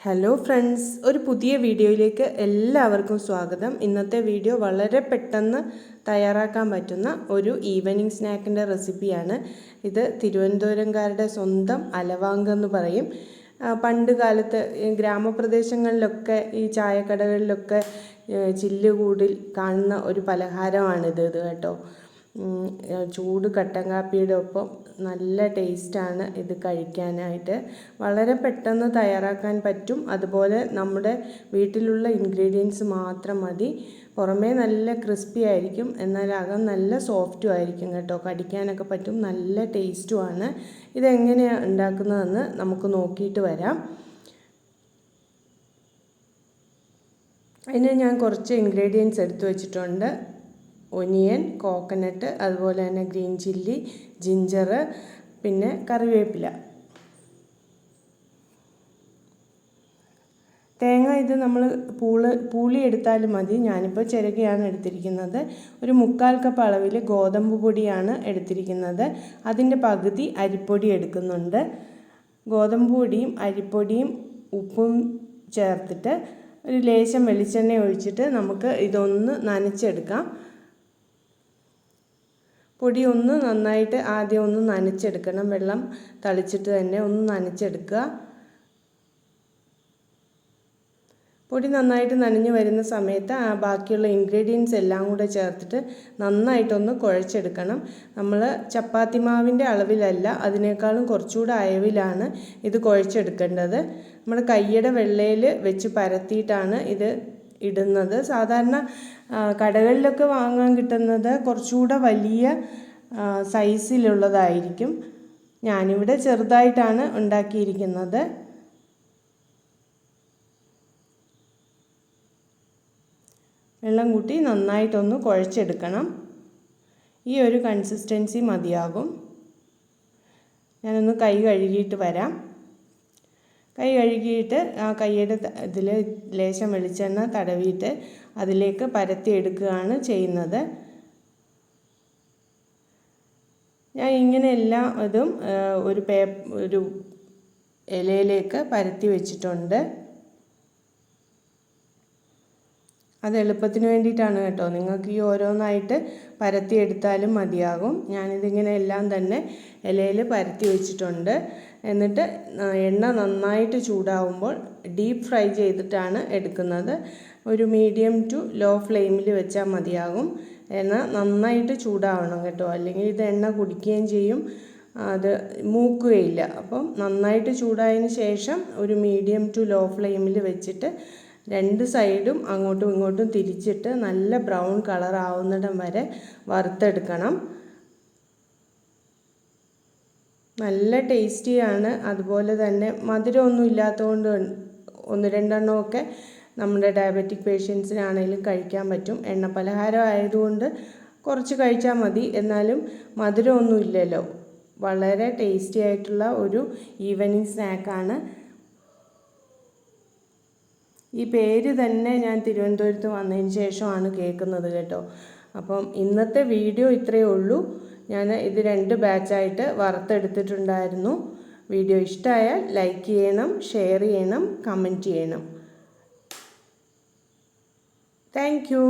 Hello friends, ഒരു പുതിയ വീഡിയോയിലേക്ക് എല്ലാവർക്കും സ്വാഗതം. ഇന്നത്തെ വീഡിയോ വളരെ പെട്ടെന്ന് തയ്യാറാക്കാൻ പറ്റുന്ന ഒരു ഈവനിങ് സ്നാക്കിൻ്റെ റെസിപ്പിയാണ്. ഇത് തിരുവനന്തപുരംകാരുടെ സ്വന്തം അലവാങ്ക് എന്ന് പറയും. പണ്ട് കാലത്ത് ഗ്രാമപ്രദേശങ്ങളിലൊക്കെ ഈ ചായക്കടകളിലൊക്കെ ചില്ലുകൂടിൽ കാണുന്ന ഒരു പലഹാരമാണിത് കേട്ടോ. ചൂട് കട്ടൻ കാപ്പിയുടെ ഒപ്പം നല്ല ടേസ്റ്റാണ് ഇത് കഴിക്കാനായിട്ട്. വളരെ പെട്ടെന്ന് തയ്യാറാക്കാൻ പറ്റും. അതുപോലെ നമ്മുടെ വീട്ടിലുള്ള ഇൻഗ്രീഡിയൻസ് മാത്രം മതി. പുറമേ നല്ല ക്രിസ്പി ആയിരിക്കും, എന്നാൽ അകം നല്ല സോഫ്റ്റും ആയിരിക്കും കേട്ടോ. കടിക്കാനൊക്കെ പറ്റും, നല്ല ടേസ്റ്റുമാണ്. ഇതെങ്ങനെയാണ് ഉണ്ടാക്കുന്നതെന്ന് നമുക്ക് നോക്കിയിട്ട് വരാം. അതിന് ഞാൻ കുറച്ച് ഇൻഗ്രീഡിയൻസ് എടുത്തു വച്ചിട്ടുണ്ട്. ഒനിയൻ, കോക്കനട്ട്, അതുപോലെ തന്നെ ഗ്രീൻ ചില്ലി, ജിഞ്ചർ, പിന്നെ കറിവേപ്പില. തേങ്ങ ഇത് നമ്മൾ പൂളി എടുത്താലും മതി. ഞാനിപ്പോൾ ചിരകിയാണ് എടുത്തിരിക്കുന്നത്. ഒരു 1/4 കപ്പ് അളവിൽ ഗോതമ്പ് പൊടിയാണ് എടുത്തിരിക്കുന്നത്. അതിൻ്റെ പകുതി അരിപ്പൊടി എടുക്കുന്നുണ്ട്. ഗോതമ്പ് പൊടിയും അരിപ്പൊടിയും ഉപ്പും ചേർത്തിട്ട് ഒരു ലേശം വെളിച്ചെണ്ണ ഒഴിച്ചിട്ട് നമുക്ക് ഇതൊന്ന് നനച്ചെടുക്കാം. പൊടി ഒന്ന് നന്നായിട്ട് ആദ്യം ഒന്ന് നനച്ചെടുക്കണം. വെള്ളം തളിച്ചിട്ട് തന്നെ ഒന്ന് നനച്ചെടുക്കുക. പൊടി നന്നായിട്ട് നനഞ്ഞു വരുന്ന സമയത്ത് ബാക്കിയുള്ള ഇൻഗ്രീഡിയൻസ് എല്ലാം കൂടെ ചേർത്തിട്ട് നന്നായിട്ടൊന്ന് കുഴച്ചെടുക്കണം. നമ്മൾ ചപ്പാത്തി മാവിൻ്റെ അളവിലല്ല, അതിനേക്കാളും കുറച്ചുകൂടെ അയവിലാണ് ഇത് കുഴച്ചെടുക്കേണ്ടത്. നമ്മൾ കയ്യുടെ വെള്ളയിൽ വെച്ച് പരത്തിയിട്ടാണ് ഇത് ഇടുന്നത്. സാധാരണ കടകളിലൊക്കെ വാങ്ങാൻ കിട്ടുന്നത് കുറച്ചുകൂടെ വലിയ സൈസിലുള്ളതായിരിക്കും. ഞാനിവിടെ ചെറുതായിട്ടാണ് ഉണ്ടാക്കിയിരിക്കുന്നത്. വെള്ളം കൂട്ടി നന്നായിട്ടൊന്ന് കുഴച്ചെടുക്കണം. ഈ ഒരു കൺസിസ്റ്റൻസി മതിയാകും. ഞാനൊന്ന് കൈ കഴുകിയിട്ട് വരാം. കൈ കഴുകിയിട്ട് ആ കൈയുടെ ഇതിൽ ലേശം വെളിച്ചെണ്ണ തടവിയിട്ട് അതിലേക്ക് പരത്തി എടുക്കുകയാണ് ചെയ്യുന്നത്. ഞാൻ ഇങ്ങനെ എല്ലാം ഇതും ഒരു ഇലയിലേക്ക് പരത്തി വെച്ചിട്ടുണ്ട്. അത് എളുപ്പത്തിന് വേണ്ടിയിട്ടാണ് കേട്ടോ. നിങ്ങൾക്ക് ഈ ഓരോന്നായിട്ട് പരത്തിയെടുത്താലും മതിയാകും. ഞാനിതിങ്ങനെ എല്ലാം തന്നെ ഇലയിൽ പരത്തി വെച്ചിട്ടുണ്ട്. എന്നിട്ട് എണ്ണ നന്നായിട്ട് ചൂടാവുമ്പോൾ ഡീപ്പ് ഫ്രൈ ചെയ്തിട്ടാണ് എടുക്കുന്നത്. ഒരു മീഡിയം ടു ലോ ഫ്ലെയിമിൽ വെച്ചാൽ മതിയാകും. എണ്ണ നന്നായിട്ട് ചൂടാവണം കേട്ടോ, അല്ലെങ്കിൽ ഇത് എണ്ണ കുടിക്കുകയും ചെയ്യും, അത് മൂക്കുകയില്ല. അപ്പം നന്നായിട്ട് ചൂടായതിന് ശേഷം ഒരു മീഡിയം ടു ലോ ഫ്ലെയിമിൽ വെച്ചിട്ട് 2 സൈഡും അങ്ങോട്ടും ഇങ്ങോട്ടും തിരിച്ചിട്ട് നല്ല ബ്രൗൺ കളർ ആവുന്നിടം വരെ വറുത്തെടുക്കണം. നല്ല ടേസ്റ്റിയാണ്. അതുപോലെ തന്നെ മധുരമൊന്നും ഇല്ലാത്തതുകൊണ്ട് 1-2 എണ്ണമൊക്കെ നമ്മുടെ ഡയബറ്റിക് പേഷ്യൻസിനാണെങ്കിലും കഴിക്കാൻ പറ്റും. എണ്ണ പലഹാരം ആയതുകൊണ്ട് കുറച്ച് കഴിച്ചാൽ മതി. എന്നാലും മധുരമൊന്നും ഇല്ലല്ലോ. വളരെ ടേസ്റ്റി ആയിട്ടുള്ള ഒരു ഈവനിങ് സ്നാക്കാണ്. ഈ പേര് തന്നെ ഞാൻ തിരുവനന്തപുരത്ത് വന്നതിന് ശേഷമാണ് കേൾക്കുന്നത് കേട്ടോ. അപ്പം ഇന്നത്തെ വീഡിയോ ഇത്രയേ ഉള്ളൂ. ഞാൻ ഇത് 2 ബാച്ചായിട്ട് വറുത്തെടുത്തിട്ടുണ്ടായിരുന്നു. വീഡിയോ ഇഷ്ടമായാൽ ലൈക്ക് ചെയ്യണം, ഷെയർ ചെയ്യണം, കമൻറ്റ് ചെയ്യണം. Thank you.